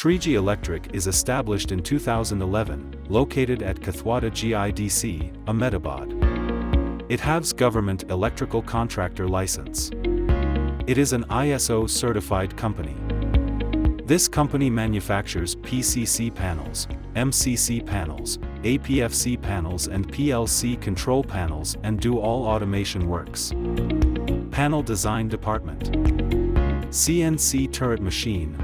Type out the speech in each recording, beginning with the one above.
Shreeji Electric is established in 2011, located at Kathwada GIDC, Ahmedabad. It has government electrical contractor license. It is an ISO certified company. This company manufactures PCC panels, MCC panels, APFC panels and PLC control panels and do all automation works. Panel Design Department. CNC Turret Machine.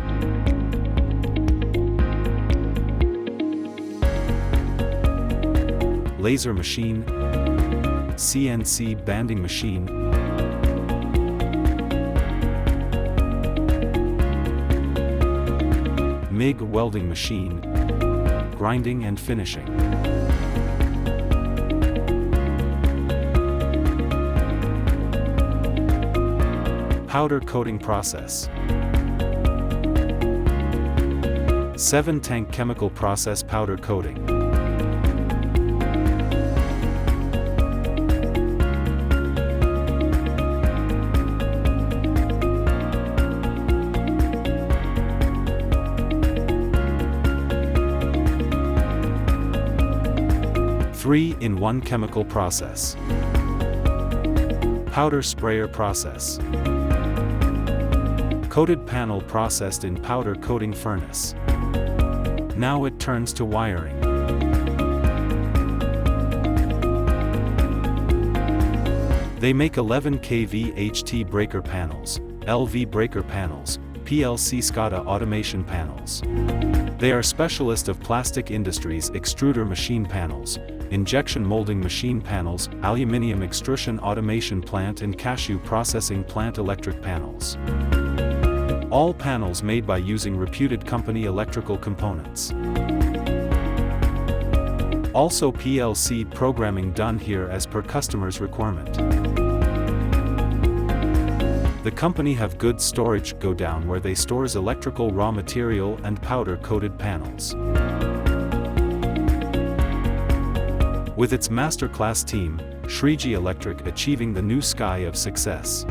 Laser Machine. CNC Banding Machine. MIG Welding Machine. Grinding and Finishing. Powder Coating Process. 7-tank Chemical Process Powder Coating. Three-in-one Chemical Process. Powder Sprayer Process. Coated panel processed in powder coating furnace. Now it turns to wiring. They make 11 kV HT breaker panels, LV breaker panels, PLC SCADA automation panels. They are specialist of plastic industries extruder machine panels, injection molding machine panels, aluminium extrusion automation plant and cashew processing plant electric panels. All panels made by using reputed company electrical components. Also PLC programming done here as per customer's requirement. The company have good storage go down where they stores electrical raw material and powder coated panels. With its masterclass team, Shreeji Electric achieving the new sky of success.